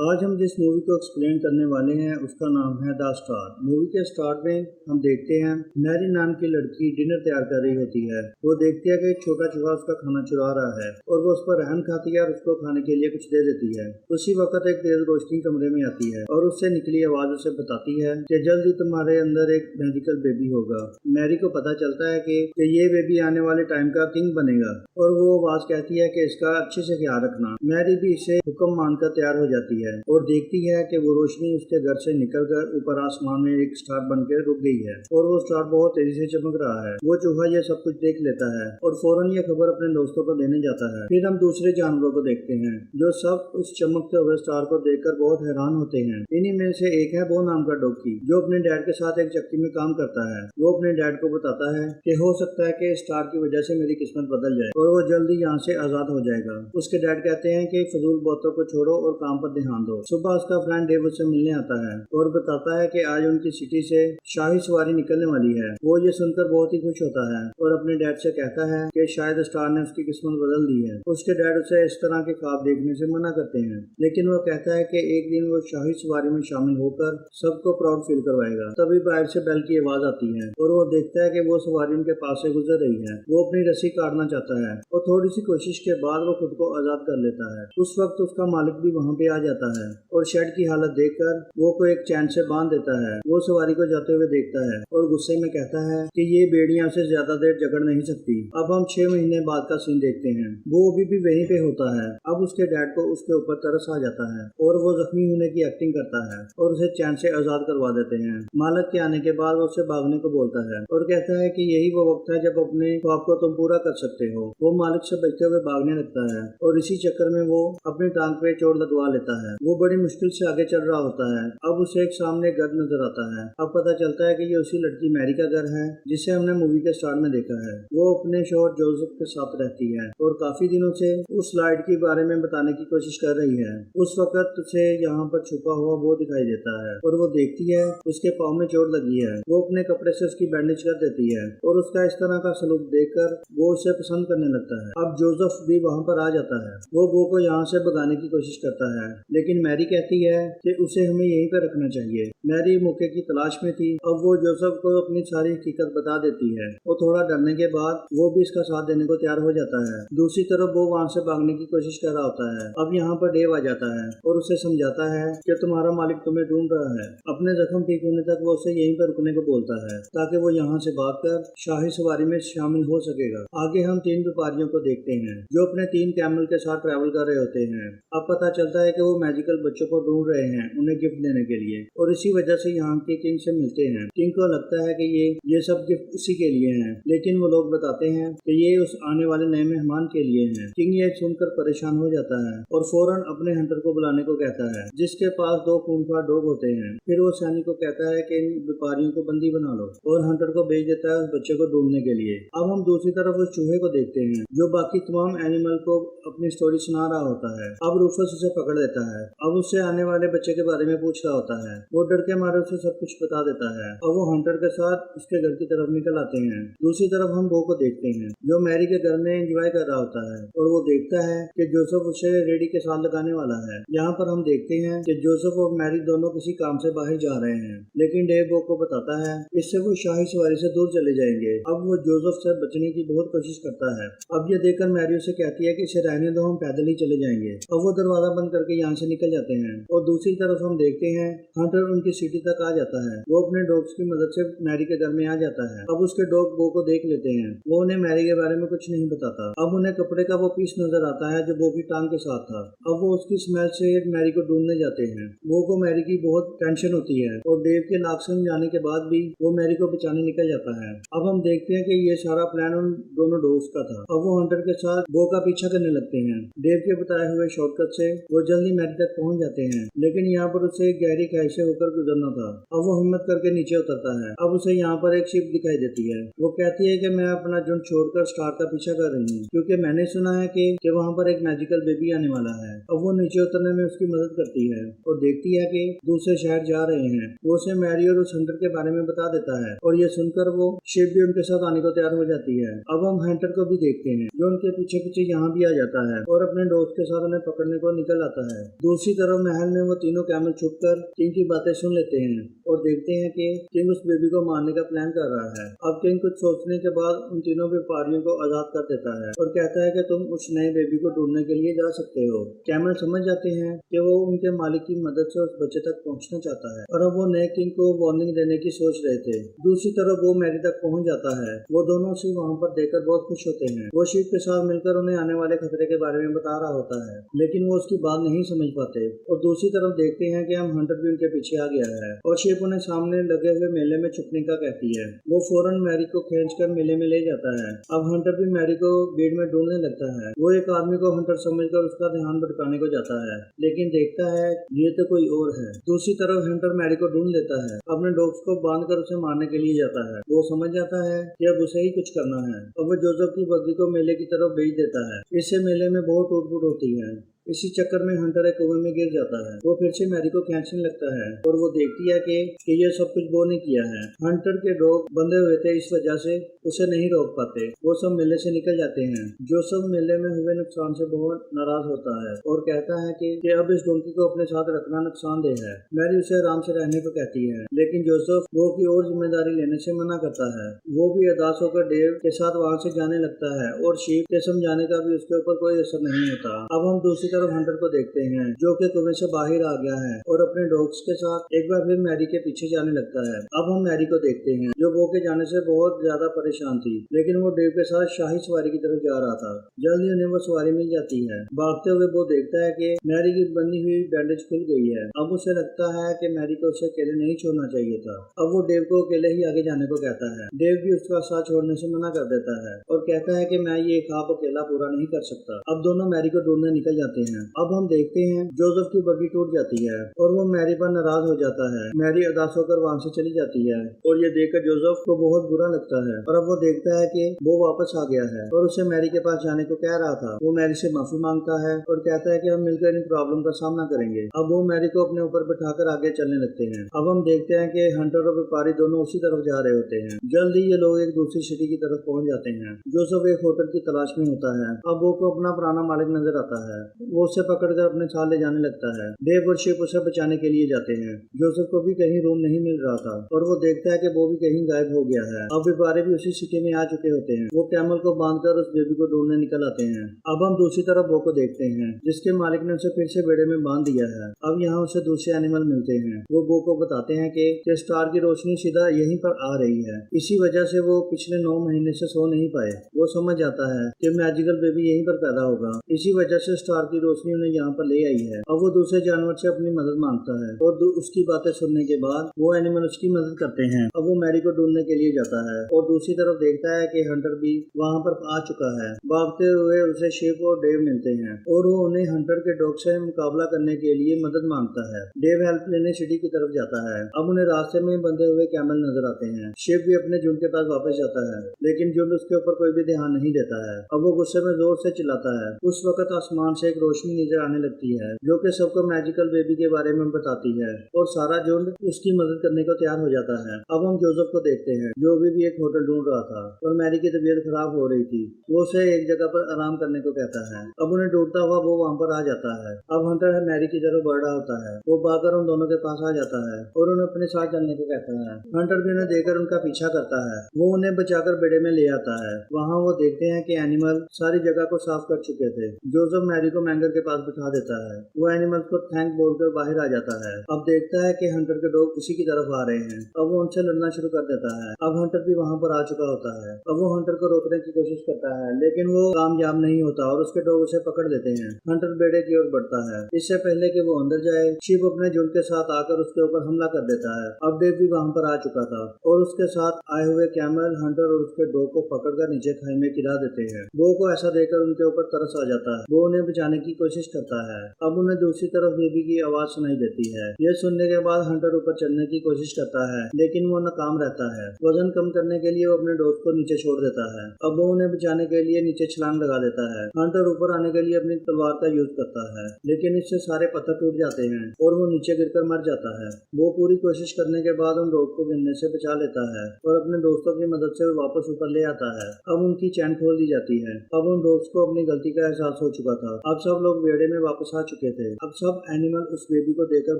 आज हम जिस मूवी को एक्सप्लेन करने वाले हैं उसका नाम है द स्टार। मूवी के स्टार्ट में हम देखते हैं मैरी नाम की लड़की डिनर तैयार कर रही होती है। वो देखती है कि एक छोटा चूहा उसका खाना चुरा रहा है और वो उस पर रहम खाती है और उसको खाने के लिए कुछ दे देती है। उसी वक्त एक तेज रोशनी कमरे में आती है और उससे निकली आवाज उसे बताती है कि जल्दी तुम्हारे अंदर एक मैजिकल बेबी होगा। मैरी को पता चलता है कि ये बेबी आने वाले टाइम का किंग बनेगा और वो आवाज कहती है कि इसका अच्छे से ख्याल रखना। मैरी भी इसे हुक्म मानकर तैयार हो जाती है और देखती है कि वो रोशनी उसके घर से निकलकर ऊपर आसमान में एक स्टार बनकर रुक गई है और वो स्टार बहुत तेजी से चमक रहा है। वो चूहा ये सब कुछ देख लेता है और फौरन ये खबर अपने दोस्तों को देने जाता है। फिर हम दूसरे जानवरों को देखते हैं जो सब उस चमकते हुए स्टार को देखकर बहुत हैरान होते हैं। इन्हीं में से एक है बो नाम का डॉगी जो अपने डैड के साथ एक चक्की में काम करता है। वो अपने डैड को बताता है कि हो सकता है कि स्टार की वजह से मेरी किस्मत बदल जाए और वो जल्दी यहाँ से आजाद हो जाएगा। उसके डैड कहते हैं कि फजूल बातों को छोड़ो और काम पर ध्यान दो। सुबह उसका फ्रेंड डेव उससे मिलने आता है और बताता है कि आज उनकी सिटी से शाही सवारी निकलने वाली है। वो ये सुनकर बहुत ही खुश होता है और अपने डैड से कहता है कि शायद स्टार ने उसकी किस्मत बदल दी है। उसके डैड उसे इस तरह के ख्वाब देखने से मना करते हैं, लेकिन वो कहता है कि एक दिन वो शाही सवारी में शामिल होकर सबको प्राउड फील करवाएगा। तभी बाहर से बेल की आवाज आती है और वो देखता है कि वो सवारी उनके पास से गुजर रही है। वो अपनी रस्सी काटना चाहता है और थोड़ी सी कोशिश के बाद वो खुद को आजाद कर लेता है। उस वक्त उसका मालिक भी वहाँ पे आ जाता है और शेड की हालत देखकर वो को एक चैन से बांध देता है। वो सवारी को जाते हुए देखता है और गुस्से में कहता है कि ये बेड़ियां उसे ज्यादा देर जकड़ नहीं सकती। अब हम 6 महीने बाद का सीन देखते हैं। वो अभी भी वहीं पे होता है। अब उसके डैड को उसके ऊपर तरस आ जाता है और वो जख्मी होने की एक्टिंग करता है और उसे चैन से आजाद करवा देते हैं। मालिक के आने के बाद वो उसे भागने को बोलता है और कहता है कि यही वो वक्त है जब अपने ख्वाब को तुम पूरा कर सकते हो। वो मालिक से बचते हुए भागने लगता है और इसी चक्कर में वो अपनी टांग पे चोट लगवा लेता है। वो बड़ी मुश्किल से आगे चल रहा होता है। अब उसे एक सामने घर नजर आता है। अब पता चलता है कि ये उसी लड़की मैरी का घर है जिसे हमने मूवी के स्टार्ट में देखा है। वो अपने शोहर जोसेफ के साथ रहती है और काफी दिनों से उस लाइट के बारे में बताने की कोशिश कर रही है। उस वक्त उसे यहाँ पर छुपा हुआ वो दिखाई देता है और वो देखती है उसके पाँव में चोट लगी है। वो अपने कपड़े से उसकी बैंडेज कर देती है और उसका इस तरह का सलूक देखकर वो उसे पसंद करने लगता है। अब जोसेफ भी वहाँ पर आ जाता है। वो बो को यहाँ से भगाने की कोशिश करता है, लेकिन मैरी कहती है कि उसे हमें यहीं पर रखना चाहिए। मैरी मौके की तलाश में थी। अब वो जोसेफ को अपनी सारी हकीकत बता देती है। वो थोड़ा डरने के बाद वो भी इसका साथ देने को तैयार हो जाता है। दूसरी तरफ वो वहाँ से भागने की कोशिश कर रहा होता है। अब यहाँ पर डेव आ जाता है और उसे समझाता है कि तुम्हारा मालिक तुम्हें ढूंढ रहा है। अपने जख्म ठीक होने तक वो उसे यहीं पर रुकने को बोलता है ताकि वो यहाँ से भागकर शाही सवारी में शामिल हो सकेगा। आगे हम 3 व्यापारियों को देखते हैं जो अपने 3 कैमल के साथ ट्रैवल कर रहे होते हैं। अब पता चलता है कि वो मैजिकल बच्चों को ढूंढ रहे हैं उन्हें गिफ्ट देने के लिए और इसी वजह से यहाँ के किंग से मिलते हैं। किंग को लगता है कि ये सब गिफ्ट उसी के लिए हैं, लेकिन वो लोग बताते हैं कि ये उस आने वाले नए मेहमान के लिए हैं। किंग ये सुनकर परेशान हो जाता है और फौरन अपने हंटर को बुलाने को कहता है जिसके पास 2 खूंखार डॉग होते हैं। फिर वो सैनिक को कहता है कि इन व्यापारियों को बंदी बना लो और हंटर को भेज देता है उस बच्चे को ढूंढने के लिए। अब हम दूसरी तरफ उस चूहे को देखते हैं जो बाकी तमाम एनिमल को अपनी स्टोरी सुना रहा होता है। अब रूफस उसे पकड़ लेता है। अब उससे आने वाले बच्चे के बारे में पूछ रहा होता है। वो डर के मारे उसे सब कुछ बता देता है और वो हंटर के साथ उसके घर की तरफ निकल आते हैं। दूसरी तरफ हम बो को देखते हैं जो मैरी के घर में एंजॉय कर रहा होता है और वो देखता है कि जोसेफ उसे रेडी के साथ लगाने वाला है। यहाँ पर हम देखते हैं कि जोसेफ और मैरी दोनों किसी काम से बाहर जा रहे हैं, लेकिन डेव बो को बताता है इससे वो शाही सवारी से दूर चले जाएंगे। अब वो जोसेफ से बचने की बहुत कोशिश करता है। अब ये देखकर मैरी उसे कहती है कि इसे रहने दो, हम पैदल ही चले जाएंगे। अब वो दरवाजा बंद करके यहाँ से निकल जाते हैं और दूसरी तरफ हम देखते हैं हंटर उनकी सिटी तक आ जाता है। वो अपने डॉग्स की मदद से मैरी के घर में आ जाता है। अब उसके डॉग बो को देख लेते हैं। वो उन्हें मैरी के बारे में कुछ नहीं बताता। अब उन्हें कपड़े का वो पीस नजर आता है जो बो की टांग के साथ था। अब वो उसकी स्मेल से मैरी को ढूंढने जाते हैं। बो को मैरी की बहुत टेंशन होती है और डेव के नाक सुन जाने के बाद भी वो मैरी को बचाने निकल जाता है। अब हम देखते हैं कि ये सारा प्लान उन दोनों डॉग्स का था। अब वो हंटर के साथ बो का पीछा करने लगते हैं। डेव के बताए हुए शॉर्टकट से वो जल्दी मैरी तक पहुंच जाते हैं, लेकिन यहाँ पर उसे एक गहरी खाई से होकर गुजरना था। अब वो हिम्मत करके नीचे उतरता है। अब उसे यहाँ पर एक शिप दिखाई देती है। वो कहती है कि मैं अपना झुंड छोड़कर स्टार का पीछा कर रही हूँ क्योंकि मैंने सुना है कि वहाँ पर एक मैजिकल बेबी आने वाला है। अब वो नीचे उतरने में उसकी मदद करती है और देखती है कि दूसरे शहर जा रहे हैं। वो उसे मैरी और उस हंटर के बारे में बता देता है और ये सुनकर वो शिप भी उनके साथ आने को तैयार हो जाती है। अब हम हंटर को भी देखते हैं जो उनके पीछे पीछे यहाँ भी आ जाता है और अपने दोस्त के साथ उन्हें पकड़ने को निकल आता है। दूसरी तरफ महल में वो तीनों कैमल छुपकर किंग की बातें सुन लेते हैं और देखते हैं कि किंग उस बेबी को मारने का प्लान कर रहा है। अब किंग कुछ सोचने के बाद उन तीनों व्यापारियों को आजाद कर देता है और कहता है कि तुम उस नए बेबी को ढूंढने के लिए जा सकते हो। कैमल समझ जाते हैं कि वो उनके मालिक की मदद से उस बच्चे तक पहुंचना चाहता है और अब वो नए किंग को वार्निंग देने की सोच रहे थे। दूसरी तरफ वो मैरी तक पहुंच जाता है। वो दोनों उसे वहाँ पर देखकर बहुत खुश होते हैं। वो शिप के साथ मिलकर उन्हें आने वाले खतरे के बारे में बता रहा होता है, लेकिन वो उसकी बात नहीं समझ पाते। और दूसरी तरफ देखते हैं कि हम हंटर भी उनके पीछे आ गया है और शिप उन्हें सामने लगे हुए मेले में छुपने का कहती है। वो फौरन मैरी को खींचकर मेले में ले जाता है। अब हंटर भी मैरी को भीड़ में ढूंढने लगता है। वो एक आदमी को हंटर समझकर उसका ध्यान भटकाने को जाता है, लेकिन देखता है ये तो कोई और है। दूसरी तरफ हंटर मैरी को ढूंढ लेता है। अपने डॉग्स को बांधकर उसे मारने के लिए जाता है। वो समझ जाता है कि अब उसे ही कुछ करना है और वो जोसेफ की बग्गी को मेले की तरफ भेज देता है। इससे मेले में बहुत टूट-फूट होती है। इसी चक्कर में हंटर एक कुएं में गिर जाता है। वो फिर से मैरी को खींचने लगता है और वो देखती है कि ये सब कुछ वो ने किया है। हंटर के डॉग बंधे हुए थे, इस वजह से उसे नहीं रोक पाते। वो सब मेले से निकल जाते हैं। जोसेफ मेले में हुए नुकसान से बहुत नाराज होता है और कहता है कि अब इस डोंकी को अपने साथ रखना नुकसानदेह है। मैरी उसे आराम से रहने को कहती है, लेकिन जोसेफ वो की और जिम्मेदारी लेने से मना करता है। वो भी उदास होकर डेव के साथ वहाँ से जाने लगता है और शीप के समझाने का भी उसके ऊपर कोई असर नहीं होता। अब हम दूसरी तरफ हंटर को देखते हैं, जो कि कुएं से बाहर आ गया है और अपने डॉग्स के साथ एक बार फिर मैरी के पीछे जाने लगता है। अब हम मैरी को देखते हैं, जो वो के जाने से बहुत ज्यादा परेशान थी, लेकिन वो डेव के साथ शाही सवारी की तरफ जा रहा था। जल्द ही उन्हें वो सवारी मिल जाती है। भागते हुए वो देखता है कि मैरी की बंधी हुई बैंडेज खुल गई है। अब उसे लगता है कि मैरी को उसे अकेले नहीं छोड़ना चाहिए था। अब वो डेव को अकेले ही आगे जाने को कहता है। डेव भी उसका साथ छोड़ने से मना कर देता है और कहता है कि मैं ये ख्वाब अकेला पूरा नहीं कर सकता। अब दोनों मैरी को ढूंढने निकल जाते हैं। अब हम देखते हैं जोसेफ की बग्गी टूट जाती है और वो मैरी पर नाराज हो जाता है। मैरी उदास होकर वहाँ से चली जाती है और ये देखकर जोसेफ को बहुत बुरा लगता है और अब वो देखता है कि वो वापस आ गया है और उसे मैरी के पास जाने को कह रहा था। वो मैरी से माफी मांगता है और कहता है कि हम मिलकर इन प्रॉब्लम का सामना करेंगे। अब वो मैरी को अपने ऊपर बिठाकर आगे चलने लगते हैं। अब हम देखते हैं कि हंटर और व्यापारी दोनों उसी तरफ जा रहे होते हैं। जल्द ही ये लोग एक दूसरी सिटी की तरफ पहुंच जाते हैं। जोसेफ एक होटल की तलाश में होता है। अब वो को अपना पुराना मालिक नजर आता है। वो उसे पकड़कर अपने साथ ले जाने लगता है। डेव और शिप उसे बचाने के लिए जाते हैं। जोसेफ को भी कहीं रूम नहीं मिल रहा था और वो देखता है कि वो भी कहीं गायब हो गया है। अब व्यापारी भी उसी सिटी में आ चुके होते हैं। वो कैमल को बांधकर उस बेबी को ढूंढने निकल आते हैं। अब हम दूसरी तरफ वो को देखते हैं, जिसके मालिक ने उसे फिर से बेड़े में बांध दिया है। अब यहाँ उसे दूसरे एनिमल मिलते हैं। वो को बताते हैं कि स्टार की रोशनी सीधा यहीं पर आ रही है, इसी वजह से वो पिछले 9 महीने से सो नहीं पाए। वो समझ जाता है कि मैजिकल बेबी यहीं पर पैदा होगा, इसी वजह से स्टार की रोशनी उन्हें यहाँ पर ले आई है। अब वो दूसरे जानवर से अपनी मदद मांगता है और उसकी बातें सुनने के बाद वो एनिमल उसकी मदद करते हैं। अब वो मैरी को ढूंढने के लिए जाता है और दूसरी तरफ देखता है कि हंटर भी वहाँ पर आ चुका है। भागते हुए उसे शिप और डेव मिलते हैं और वो उन्हें हंटर के डॉग से मुकाबला करने के लिए मदद मांगता है। डेव हेल्प लेने सिटी की तरफ जाता है। अब उन्हें रास्ते में बंधे हुए कैमल नजर आते हैं। शिप भी अपने झुंड के पास वापस जाता है, लेकिन झुंड उसके ऊपर कोई भी ध्यान नहीं देता है। अब वो गुस्से में जोर से चिल्लाता है। उस वक्त आसमान से एक रोशनी नजर आने लगती है, जो कि सबको मैजिकल बेबी के बारे में बताती है और सारा झुंड उसकी मदद करने को तैयार हो जाता है। अब हम जोसेफ को देखते हैं, जो भी एक होटल ढूंढ रहा था और मैरी की तबीयत खराब हो रही थी। वो उसे एक जगह पर आराम करने को कहता है। अब उन्हें ढूंढता हुआ वो वहाँ पर आ जाता है। अब हंटर मैरी की तरफ बढ़ रहा होता है। वो भागकर उन दोनों के पास आ जाता है और उन्हें अपने साथ चलने को कहता है। हंटर भी उन्हें देखकर उनका पीछा करता है। वो उन्हें बचाकर बेड़े में ले आता है। वहाँ वो देखते हैं कि एनिमल सारी जगह को साफ कर चुके थे। जोसेफ मैरी को मैंगर के पास बिठा देता है। वो एनिमल को थैंक बोलकर बाहर आ जाता है। अब देखता है कि हंटर के डॉग उसी की तरफ आ रहे हैं। अब वो उनसे लड़ना शुरू कर देता है। अब हंटर भी वहाँ पर आ चुका होता है। अब वो हंटर को रोकने की कोशिश करता है, लेकिन वो कामयाब नहीं होता और उसके डॉग उसे पकड़ लेते हैं। हंटर बेड़े की ओर बढ़ता है। इससे पहले कि वो अंदर जाए, शिप अपने झुंड के साथ आकर उसके ऊपर हमला कर देता है। अब डेव भी वहाँ पर आ चुका था और उसके साथ आए हुए कैमल हंटर और उसके डॉग को पकड़कर नीचे खाई में गिरा देते हैं। वो को ऐसा देखकर उनके ऊपर तरस आ जाता है। वो उन्हें बचाने की कोशिश करता है। अब उन्हें दूसरी तरफ बेबी की आवाज सुनाई देती है। यह सुनने के बाद हंटर ऊपर चढ़ने की कोशिश करता है, लेकिन वो नाकाम रहता है। वजन कम करने के लिए वो अपने दोस्त को नीचे छोड़ देता है। अब वो उन्हें बचाने के लिए नीचे छलांग लगा देता है। हंटर ऊपर आने के लिए अपनी तलवार का यूज करता है, लेकिन इससे सारे पत्थर टूट जाते हैं और वो नीचे गिरकर मर जाता है। वो पूरी कोशिश करने के बाद उन डॉग को गिरने से बचा लेता है और अपने दोस्तों की मदद से वापस ऊपर ले आता है। अब उनकी चैन खोल दी जाती है। अब उन डॉग्स को अपनी गलती का एहसास हो चुका था। अब सब सब लोग बेड़े में वापस आ चुके थे। अब सब एनिमल उस बेबी को देखकर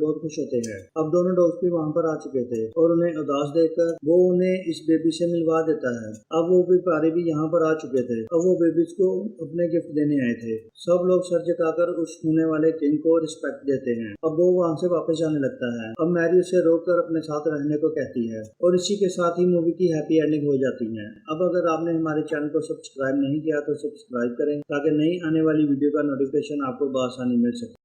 बहुत खुश होते हैं। अब दोनों डॉग्स भी वहाँ पर आ चुके थे और उन्हें उदास देखकर वो उन्हें इस बेबी से मिलवा देता है। अब वो व्यापारी भी यहाँ पर आ चुके थे। अब वो बेबीज को अपने गिफ्ट देने आए थे। सब लोग सर झुकाकर उस होने वाले किंग को रिस्पेक्ट देते हैं। अब वो वहाँ से वापस जाने लगता है। अब मैरी उसे रोककर अपने साथ रहने को कहती है और इसी के साथ ही मूवी की हैप्पी एंडिंग हो जाती है। अब अगर आपने हमारे चैनल को सब्सक्राइब नहीं किया तो सब्सक्राइब करें ताकि नई आने वाली वीडियो का नोटिफिकेशन आपको बआसानी मिल सके।